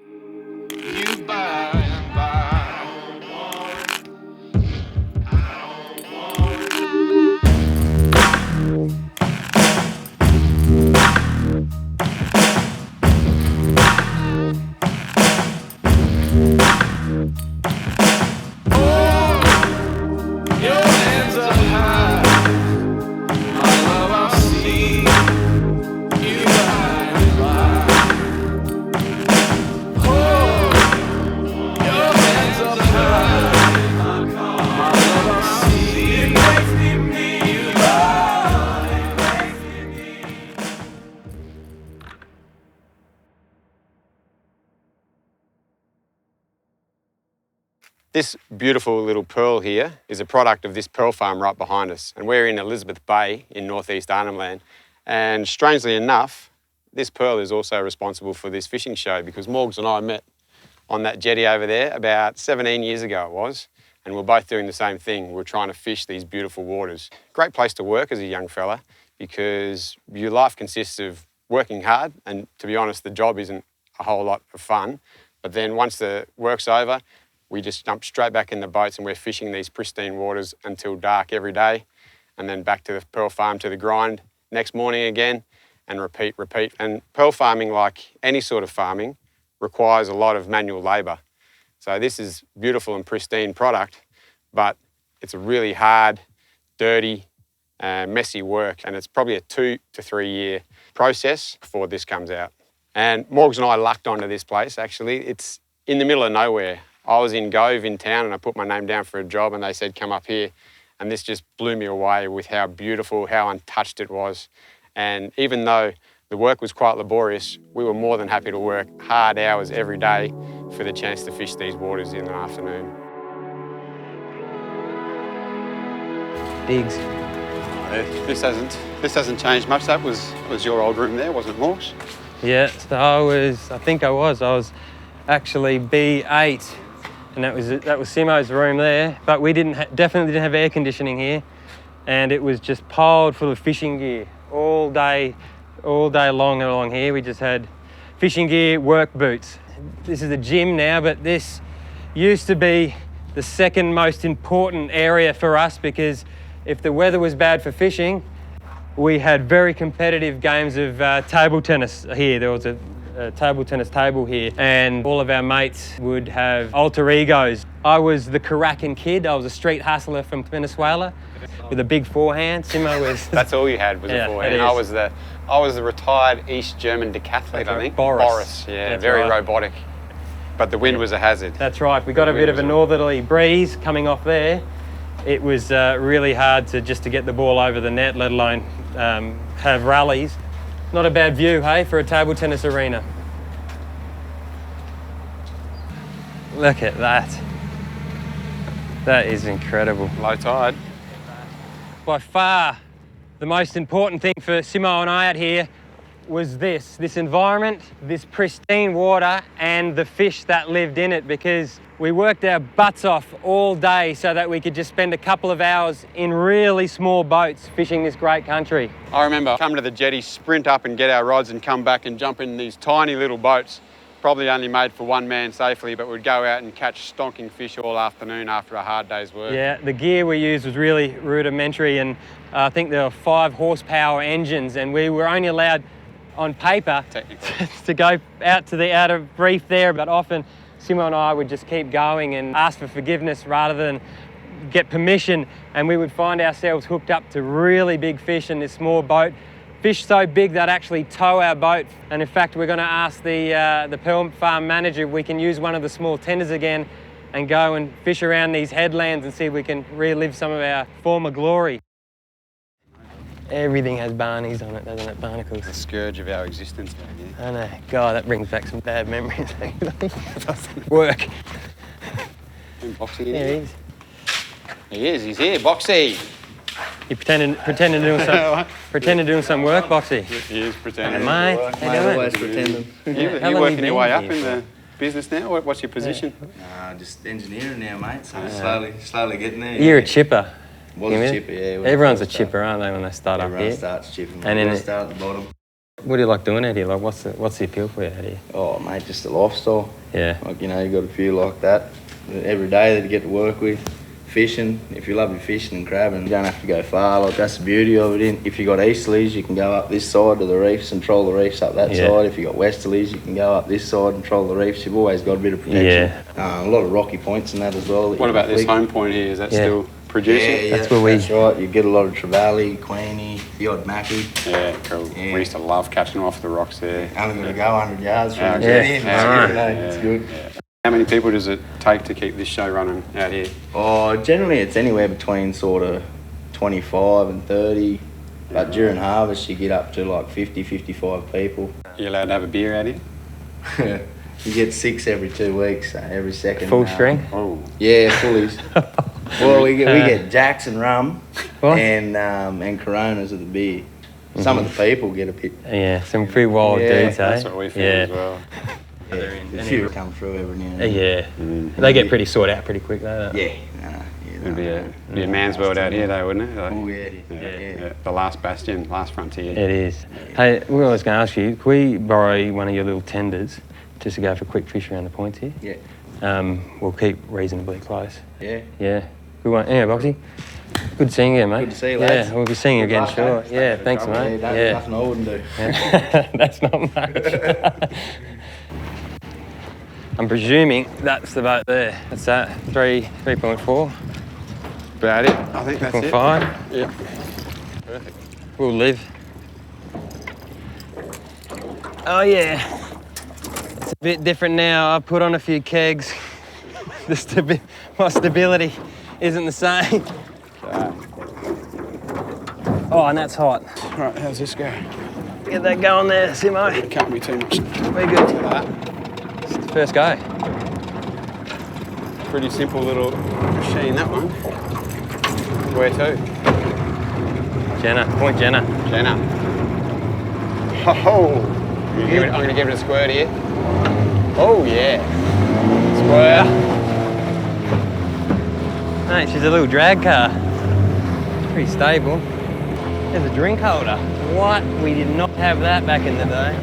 You by and by. This beautiful little pearl here is a product of this pearl farm right behind us. And we're in Elizabeth Bay in North East Arnhem Land. And strangely enough, this pearl is also responsible for this fishing show because Morgs and I met on that jetty over there about 17 years ago it was. And we're both doing the same thing. We're trying to fish these beautiful waters. Great place to work as a young fella because your life consists of working hard. And to be honest, the job isn't a whole lot of fun. But then once the work's over, we just jump straight back in the boats and we're fishing these pristine waters until dark every day and then back to the pearl farm to the grind next morning again and repeat. And pearl farming, like any sort of farming, requires a lot of manual labour. So this is beautiful and pristine product, but it's a really hard, dirty, messy work, and it's probably a 2 to 3 year process before this comes out. And Morgs and I lucked onto this place, actually. It's in the middle of nowhere. I was in Gove in town and I put my name down for a job and they said, come up here. And this just blew me away with how beautiful, how untouched it was. And even though the work was quite laborious, we were more than happy to work hard hours every day for the chance to fish these waters in the afternoon. Digs. This hasn't changed much. That was your old room there, wasn't it, Morgs? Yeah, so I think I was actually B8. And that was Simmo's room there, but we definitely didn't have air conditioning here, and it was just piled full of fishing gear all day long along here. We just had fishing gear, work boots. This is the gym now, but this used to be the second most important area for us because if the weather was bad for fishing, we had very competitive games of table tennis here. There was a table tennis table here, and all of our mates would have alter egos. I was the Karakan kid. I was a street hustler from Venezuela with a big forehand. Simmo was... That's all you had was a forehand. I was the retired East German decathlete, I think. Boris. Yeah, that's very right. robotic. But the wind was a hazard. That's right. We got a bit of a northerly breeze coming off there. It was really hard to get the ball over the net, let alone have rallies. Not a bad view, hey, for a table tennis arena. Look at that. That is incredible. Low tide. By far, the most important thing for Simmo and I out here was this environment, this pristine water, and the fish that lived in it, because we worked our butts off all day so that we could just spend a couple of hours in really small boats fishing this great country. I remember coming to the jetty, sprint up and get our rods and come back and jump in these tiny little boats, probably only made for one man safely, but we'd go out and catch stonking fish all afternoon after a hard day's work. Yeah, the gear we used was really rudimentary, and I think there were 5 horsepower engines, and we were only allowed on paper to go out to the outer reef there, but often Simmo and I would just keep going and ask for forgiveness rather than get permission, and we would find ourselves hooked up to really big fish in this small boat. Fish so big that actually tow our boat, and in fact we're going to ask the pearl farm manager if we can use one of the small tenders again and go and fish around these headlands and see if we can relive some of our former glory. Everything has barneys on it, doesn't it? Barnacles. The scourge of our existence down here. I know. God, that brings back some bad memories. Work. Boxy, Yeah, he is. He's here, Boxy. You pretending doing some work, Boxy. He is pretending. Hey, mate. How you doing? Always pretending. You working your way up in the business now? What's your position? Just engineering now, mate. So slowly getting there. You're a chipper. Was a chipper, yeah. Everyone's a chipper, aren't they, when they start up here? Everyone starts chipping. And then start at the bottom. What do you like doing out here? Like, what's the appeal for you out here? Oh, mate, just the lifestyle. Yeah. Like, you know, you got a few like that every day that you get to work with. Fishing, if you love your fishing and crabbing, you don't have to go far. Like, that's the beauty of it. If you got easterlies, you can go up this side to the reefs and troll the reefs up that side. If you got westerlies, you can go up this side and troll the reefs. You've always got a bit of protection. Yeah. A lot of rocky points and that as well. What about this home point here? Is that still producing? Yeah, That's where we... That's right. You get a lot of trevally, queenie, the odd mackie. Yeah, cool. Yeah. We used to love catching them off the rocks there. Only got to go 100 yards from the Yeah. jetty. It's good. Yeah. How many people does it take to keep this show running out here? Oh, generally it's anywhere between sort of 25 and 30. But during harvest, you get up to like 50, 55 people. You allowed to have a beer out here? You get 6 every 2 weeks, every second. Full string? Oh. Yeah, fullies. Well, we get Jacks and rum and Coronas of the beer. Some of the people get a bit. Yeah, some pretty wild dudes, eh? That's what we feel as well. A few come through every now and then. They get pretty sorted out pretty quick, though. It'd be a man's world out here, though, wouldn't it? Like, Oh, yeah. the last bastion, last frontier. It is. Hey, we was going to ask you, can we borrow one of your little tenders just to go for a quick fish around the points here? Yeah. We'll keep reasonably close. Yeah. Yeah. Good one. Anyway, Boxy, good seeing you, mate. Good to see you, lads. Yeah, we'll be seeing you again, luck, sure. mate. Yeah, thanks, mate. That's nothing I wouldn't do. That's not much. I'm presuming that's the boat there. That's that, 3.4. About it. I think that's it. 3.5. Yeah. Perfect. We'll live. Oh yeah. It's a bit different now. I've put on a few kegs. My stability isn't the same. Oh, and that's hot. Right, how's this go? Get that going there, Simmo. It can't be too much. Very good. It's the first go. Pretty simple little machine, that one. Where to? Jenna, point Jenna. Jenna. Oh, I'm going to give it a squirt here. Oh, yeah. Squirt. Mate, she's a little drag car. Pretty stable. There's a drink holder. What? We did not have that back in the day.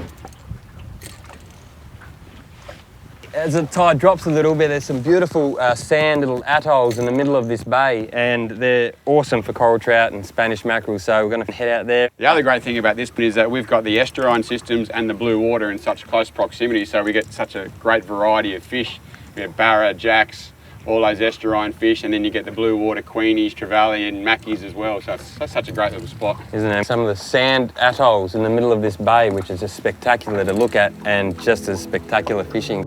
As the tide drops a little bit, there's some beautiful sand little atolls in the middle of this bay, and they're awesome for coral trout and Spanish mackerel, so we're going to head out there. The other great thing about this is that we've got the estuarine systems and the blue water in such close proximity, so we get such a great variety of fish. We have barra, jacks, all those estuarine fish, and then you get the blue water queenies, trevally and mackies as well, so that's such a great little spot. Isn't it? Some of the sand atolls in the middle of this bay, which is just spectacular to look at and just as spectacular fishing.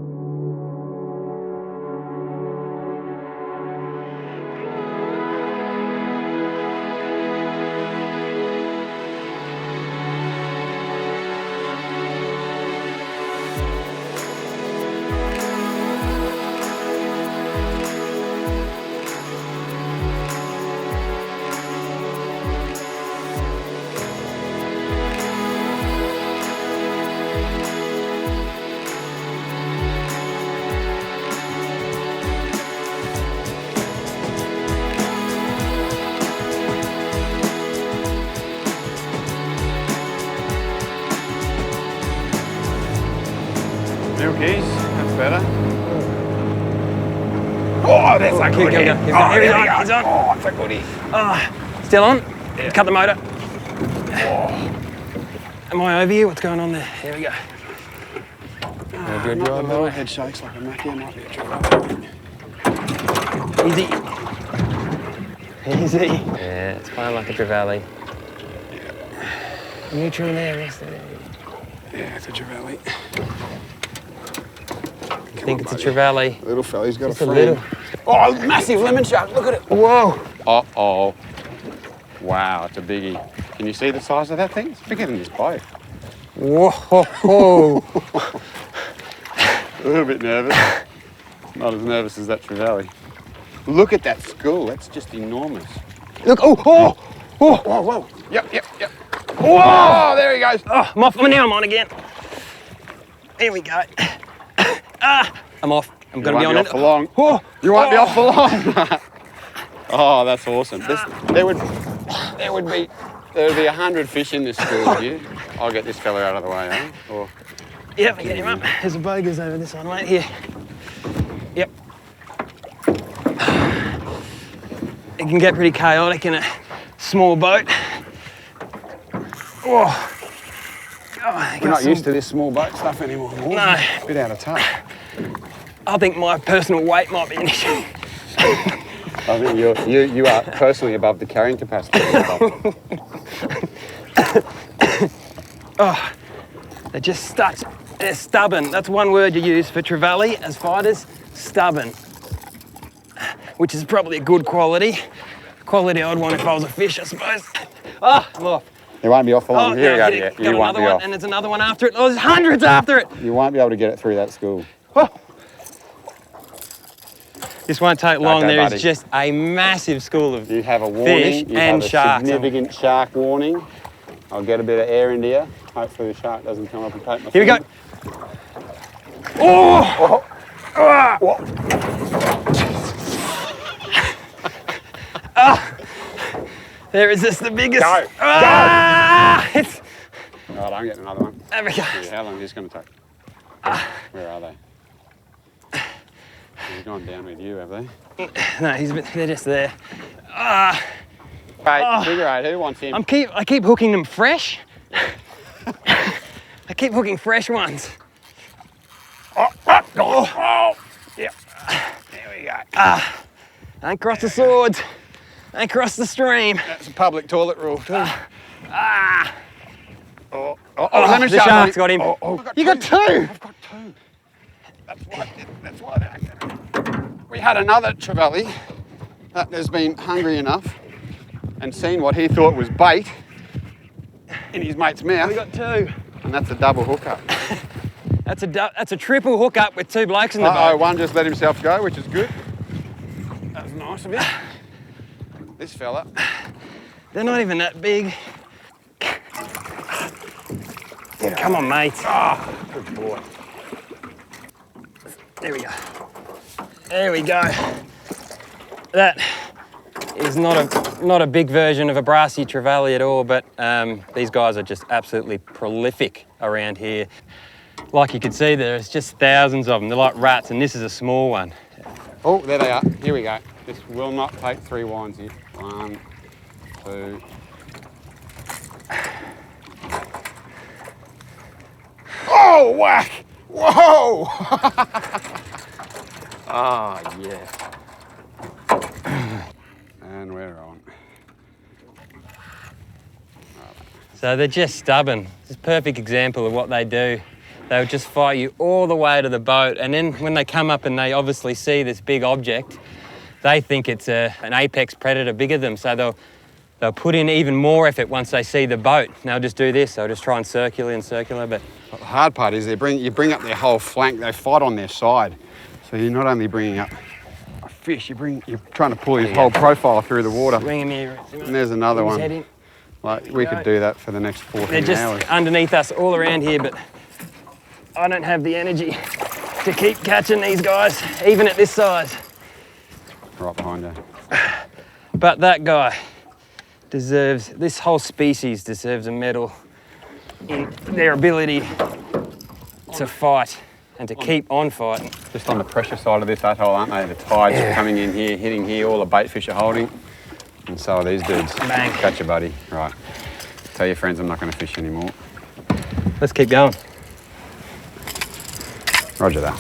Milkies, that's better. Oh, that's a good Here hit. we go. Here we go. He's on. Oh, it's a goodie. Still on? Yeah. Cut the motor. Am I over here? What's going on there? Here we go. Good job, boy. Head shakes like a mackie. Might be a trouble. Easy. Easy. Yeah, it's fine like a trevally. Yeah. Neutral there, rest of it. Yeah, it's a trevally. I think it's a trevally. Little fella's got Just a a friend. little. Oh, massive lemon shark, look at it. Whoa. Uh-oh. Wow, it's a biggie. Can you see the size of that thing? It's bigger than this boat. Whoa. A little bit nervous. Not as nervous as that trevally. Look at that school, that's just enormous. Look, oh. Whoa, whoa. Yep. Whoa, there he goes. Oh, I'm off. Now I'm on again. Here we go. I'm off. I'm going to be on off it. for long. Oh, you won't be off for long. Oh, that's awesome. There would be There'll be 100 fish in this school with you. I'll get this fella out of the way, eh? Or Yep, get him up. There's a bogus over this one, mate. Here. Yep. It can get pretty chaotic in a small boat. Oh. we're not used to this small boat stuff anymore. No. A bit out of touch. I think my personal weight might be an issue. I think you are personally above the carrying capacity. Oh, they're just stuck. They're stubborn. That's one word you use for trevally as fighters, stubborn. Which is probably a good quality. Quality I'd want if I was a fish, I suppose. Oh, I'm off. You won't be off for long. Here no, we go. got another one, and there's another one after it. Oh, there's hundreds after it. You won't be able to get it through that school. Oh. This won't take long. Okay, There buddy. is just a massive school of You have a warning. fish You and have a sharks. significant shark warning. I'll get a bit of air into you. Hopefully the shark doesn't come up and take my Here we go. Oh! There is just the biggest. Go. It's... Right, I'm getting another one. There we go. Yeah, how long is this going to take? Where are they? They've gone down with you, have they? No, they're just there. Hey, figure eight, who wants him? I keep hooking them fresh. I keep hooking fresh ones. Yeah. There we go. Don't cross the swords. Don't cross the stream. That's a public toilet rule too. Lemon The shark shark's got him. You got two. I've got two. That's why they're... We had another trevally that has been hungry enough and seen what he thought was bait in his mate's mouth. We got two. And that's a double hookup. That's a triple hookup with two blokes in the boat. One just let himself go, which is good. That was nice of you. This fella. They're not even that big. Come on, mate. Oh, good boy. There we go. There we go. That is not a big version of a brassy trevally at all, but these guys are just absolutely prolific around here. Like you can see, there's just thousands of them. They're like rats, and this is a small one. Oh, there they are. Here we go. This will not take 3 winds here. 1, 2. Oh, whack! Whoa! Oh, yeah. And we're on. So they're just stubborn. It's a perfect example of what they do. They'll just fight you all the way to the boat, and then when they come up and they obviously see this big object, they think it's an apex predator bigger than them, so they'll put in even more effort once they see the boat. And they'll just do this. They'll just try and circular, but The hard part is you bring up their whole flank. They fight on their side, so you're not only bringing up a fish, you're trying to pull his whole profile through the water. bring him here. And there's another His one. head in. Like we could do that for the next 14 They're just hours. underneath us all around here, but I don't have the energy to keep catching these guys, even at this size. Right behind you. But that guy deserves, this whole species deserves a medal in their ability to fight and to keep on fighting. Just on the pressure side of this atoll, aren't they? The tides are coming in here, hitting here, all the bait fish are holding. And so are these dudes. Bang. Catch you, buddy. Right. Tell your friends I'm not going to fish anymore. Let's keep going. Roger that.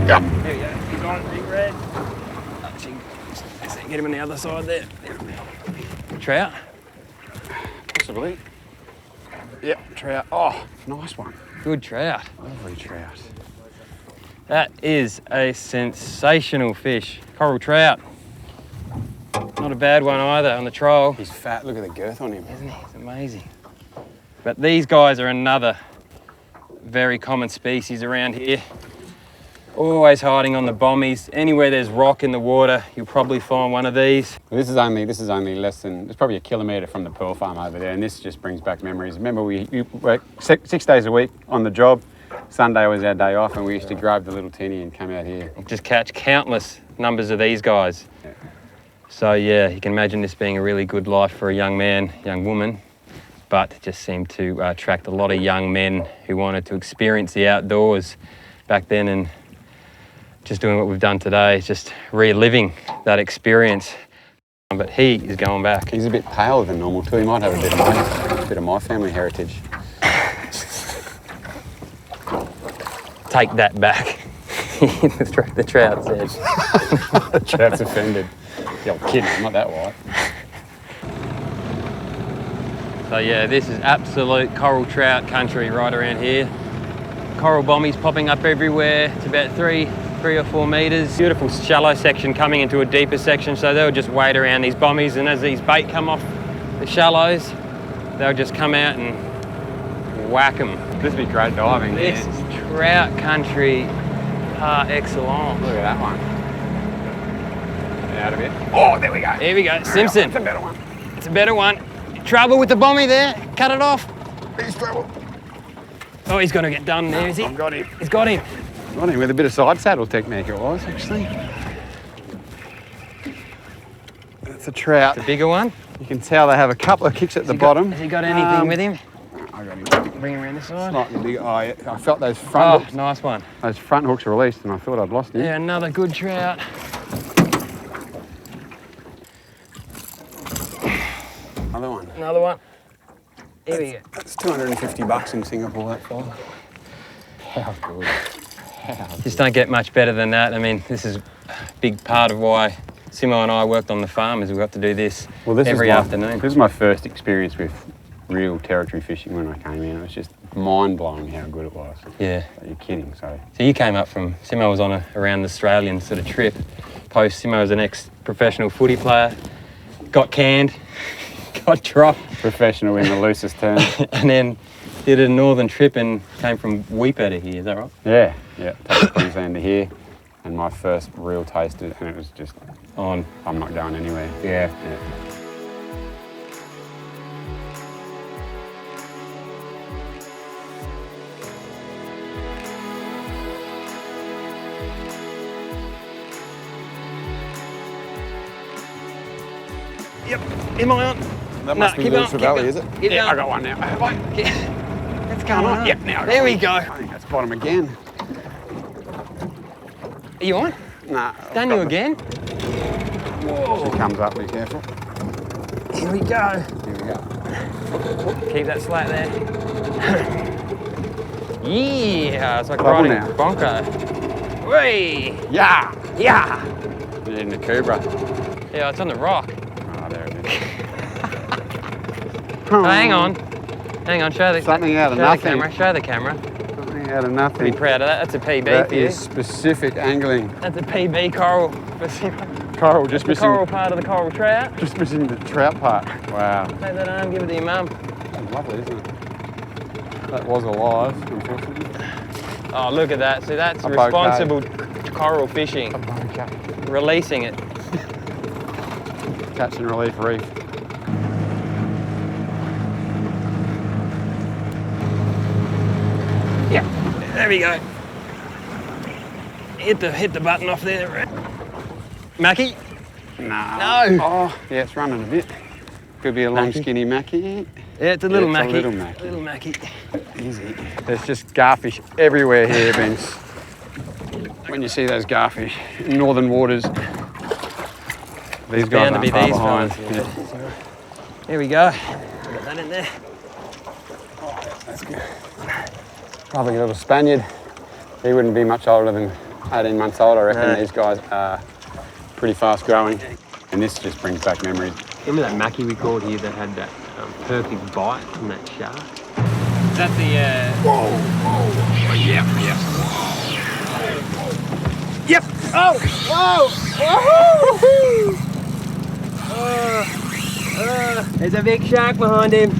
There we go. He's on, big red. Actually, get him on the other side there. Trout. Possibly. Yep, trout. Oh, nice one. Good trout. Lovely trout. That is a sensational fish. Coral trout. Not a bad one either on the trial. He's fat. Look at the girth on him. Isn't he? It's amazing. But these guys are another very common species around here. Always hiding on the bommies. Anywhere there's rock in the water, you'll probably find one of these. This is only less than, it's probably a kilometre from the pearl farm over there, and this just brings back memories. Remember, we worked 6 days a week on the job. Sunday was our day off, and we used to grab the little tinny and come out here. Just catch countless numbers of these guys. Yeah. So yeah, you can imagine this being a really good life for a young man, young woman, but it just seemed to attract a lot of young men who wanted to experience the outdoors back then, and just doing what we've done today is just reliving that experience. But he is going back. He's a bit paler than normal too. He might have a bit of my family heritage. Take that back. The trout said. The trout's offended. You're kidding, I'm not that white. So yeah, this is absolute coral trout country right around here. Coral bommies popping up everywhere. It's about three or 4 metres. Beautiful shallow section coming into a deeper section, so they'll just wade around these bommies, and as these bait come off the shallows, they'll just come out and whack them. This would be great diving. This is trout country par excellence. Look at that one. Out of it. Oh, there we go. There we go, Simpson. It's a better one. It's a better one. Trouble with the bommy there. Cut it off. He's trouble. Oh, he's going to get done there, is he? I've got him. He's got him. Got him with a bit of side saddle technique it was, actually. That's a trout. The bigger one. You can tell they have a couple of kicks at the bottom. Has he got anything with him? I got him. Bring him around this side. Slightly bigger. Oh, yeah. I felt those front hooks. Nice one. Those front hooks released and I thought I'd lost him. Yeah, another good trout. Another one. Another one. Here we go. That's $250 in Singapore, that fella. How good. Just don't get much better than that. I mean, this is a big part of why Simmo and I worked on the farm, is we got to do this every afternoon. This is my first experience with real territory fishing when I came in. It was just mind-blowing how good it was. Yeah. You're kidding, so. So you came up from, Simmo was on around the Australian sort of trip. Post, Simmo was an ex-professional footy player, got canned, got dropped. Professional in the loosest term. And then did a northern trip and came from Weeper to here, is that right? Yeah, take Queensland to here. And my first real taste of it, and it was just On. I'm not going anywhere. Yeah. Yep, am I on? That must be Lewis Valley, is it? Keep Yeah, I going. got one now. Have I? What's going on? Yep, now I got There we one. go. I think that's bottom again. Are you on? Nah. Done you again? She comes up, be careful. Here we go. Here we go. Keep that slack there. Yeah, it's like Double riding now. a Bronco. Whee! Yeah! Yeah! You're in the Cobra. Yeah, it's on the rock. Oh, there it is. Oh, hang on. Hang on, show the Something out of show nothing. The camera. Show the camera. Something out of Be nothing. proud of that. That's a PB That for you. is specific angling. That's a PB coral. For Simmo. Coral, just The missing, coral part of the coral trout. just missing the trout part. Wow. Take that arm, give it to your mum. That's lovely, isn't it? That was alive, unfortunately. Oh, look at that. See, that's A bouquet. responsible coral fishing. Releasing it. Catch and relief reef. Yeah, there we go. Hit the button off there. Mackie? Nah. No. Oh, yeah, it's running a bit. Could be a long, Mackie. skinny mackie. Yeah, it's a little it's a Mackie. little Mackie. Little Mackie. Easy. There's just garfish everywhere here, Vince. When you see those garfish in northern waters, these guys Bound to aren't be far these behind. fellas. Yeah. Here we go. Got that in there. That's good. Lovely little Spaniard. He wouldn't be much older than 18 months old, I reckon. No. These guys are pretty fast growing. And this just brings back memories. Remember that Mackie we caught here that had that perfect bite from that shark? Is that the... Whoa, yep. Yep! Oh! Whoa! There's a big shark behind him.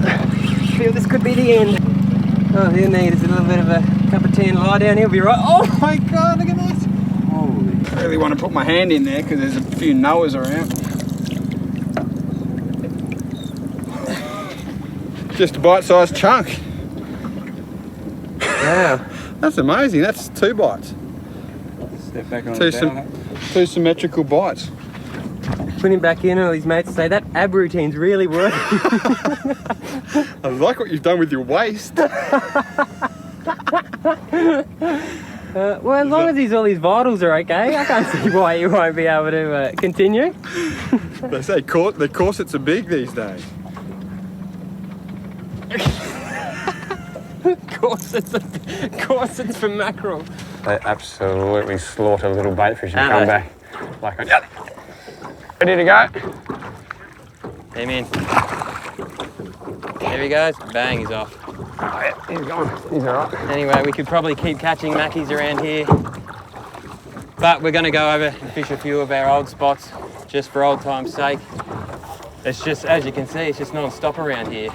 I feel this could be the end. Oh, he'll need is a little bit of a cup of tea and lie down. He'll be right. Oh my God, look at this. Holy. I really want to put my hand in there because there's a few Noahs around. Just a bite-sized chunk. Wow. That's amazing. That's 2 bites. Step back on Two the bow. 2 symmetrical bites. Put him back in and all his mates say that ab routine's really working. I like what you've done with your waist. Well, as long as all his vitals are okay, I can't see why you won't be able to continue. They say the corsets are big these days. Corsets for mackerel. They absolutely slaughter little bait fish and come back like on. Ready to go? Him in. There he goes. Bang, he's off. Oh, yeah, he's gone. He's all right. Anyway, we could probably keep catching mackies around here, but we're going to go over and fish a few of our old spots just for old time's sake. It's just, as you can see, it's just non-stop around here.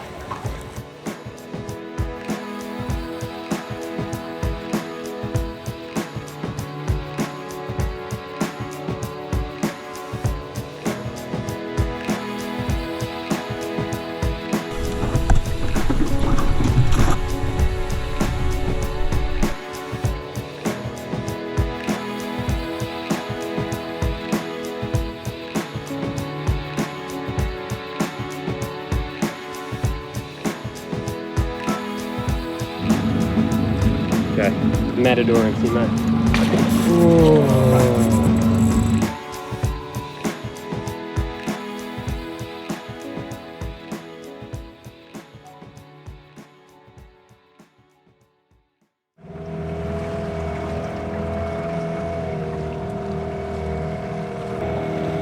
Okay, Matador and Simmo.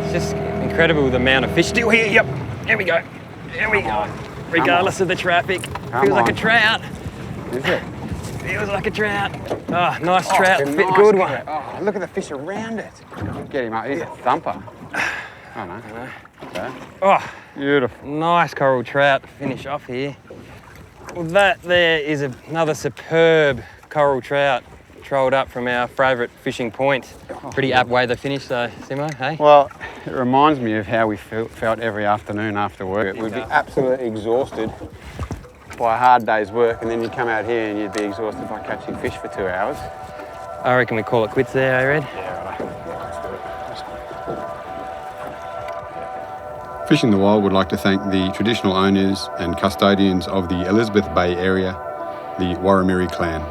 It's just incredible the amount of fish still here. Yep, here we go. Here we go. Regardless of the traffic, feels like a trout. Is it? Feels like a trout. Oh, nice trout. Nice good one. Oh, look at the fish around it. Get him up. He's a thumper. Oh, no. Okay. Oh, Beautiful. nice coral trout to finish off here. Well, that there is another superb coral trout trolled up from our favourite fishing point. Pretty apt way to finish though, Simmo, hey? Well, it reminds me of how we felt every afternoon after work. We'd be absolutely exhausted by a hard day's work, and then you'd come out here and you'd be exhausted by catching fish for 2 hours. I reckon we call it quits there, eh, Red? Yeah, right. Let's do it. Fishing the Wild would like to thank the traditional owners and custodians of the Elizabeth Bay area, the Warramiri clan.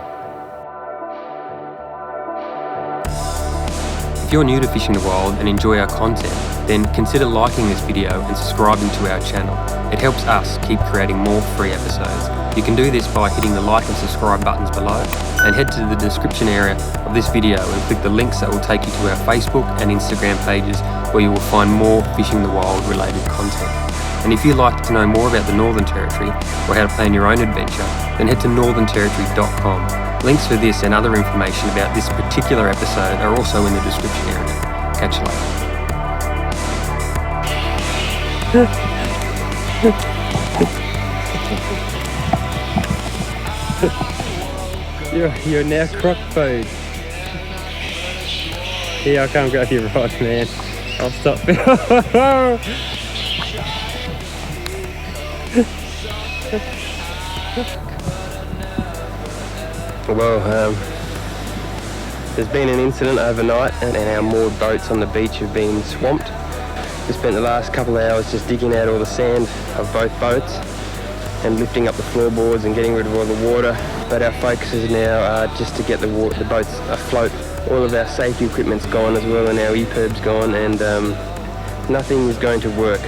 If you're new to Fishing the Wild and enjoy our content, then consider liking this video and subscribing to our channel. It helps us keep creating more free episodes. You can do this by hitting the like and subscribe buttons below, and head to the description area of this video and click the links that will take you to our Facebook and Instagram pages, where you will find more Fishing the Wild related content. And if you'd like to know more about the Northern Territory or how to plan your own adventure, then head to northernterritory.com. Links for this and other information about this particular episode are also in the description area. Catch you later. You're now croc food. Here, I can't grab your rod, man. I'll stop. Well, there's been an incident overnight and our moored boats on the beach have been swamped. We spent the last couple of hours just digging out all the sand of both boats and lifting up the floorboards and getting rid of all the water. But our focus is now just to get the boats afloat. All of our safety equipment's gone as well, and our EPIRB's gone, and nothing is going to work.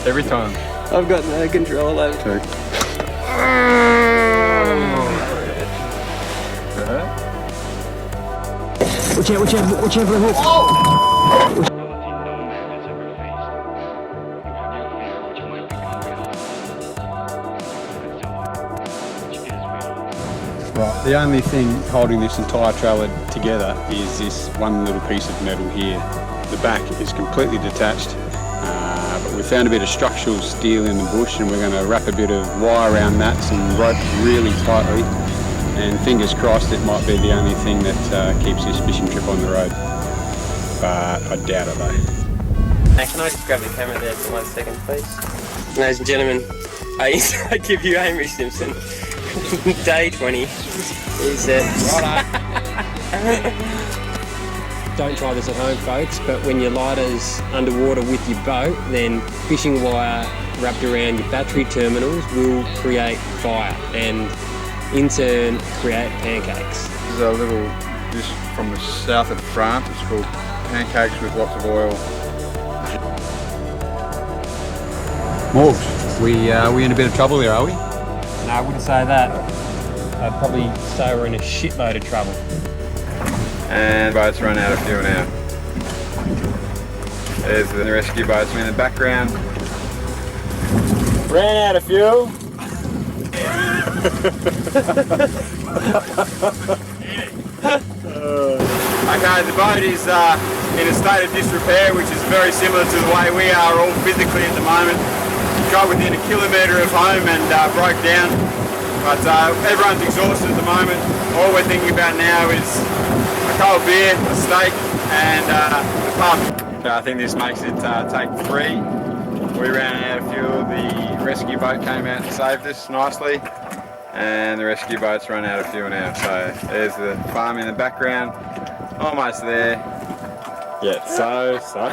Every time. I've got no control over it. Watch out for the hook. Right, the only thing holding this entire trailer together is this one little piece of metal here. The back is completely detached. But we found a bit of structural steel in the bush, and we're going to wrap a bit of wire around that, some rope really tightly, and fingers crossed it might be the only thing that keeps this fishing trip on the road. But I doubt it though. Hey, can I just grab the camera there for 1 second, please? Ladies and gentlemen, I give you Amy Simpson. Day 20 is it. Don't try this at home, folks, but when your lighter's underwater with your boat, then fishing wire wrapped around your battery terminals will create fire and in turn create pancakes. This is a little dish from the south of France. It's called pancakes with lots of oil. Morgs, we in a bit of trouble here, are we? No, I wouldn't say that. I'd probably say we're in a shitload of trouble. And boats run out of fuel now. There's the rescue boats in the background. Ran out of fuel. Okay, the boat is in a state of disrepair, which is very similar to the way we are all physically at the moment. Got within a kilometre of home and broke down. But everyone's exhausted at the moment. All we're thinking about now is a cold beer, a steak, and the pub. I think this makes it take 3. We ran out of fuel. The rescue boat came out and saved us nicely. And the rescue boat's run out of fuel now. So there's the farm in the background. Almost there. Yeah, so far.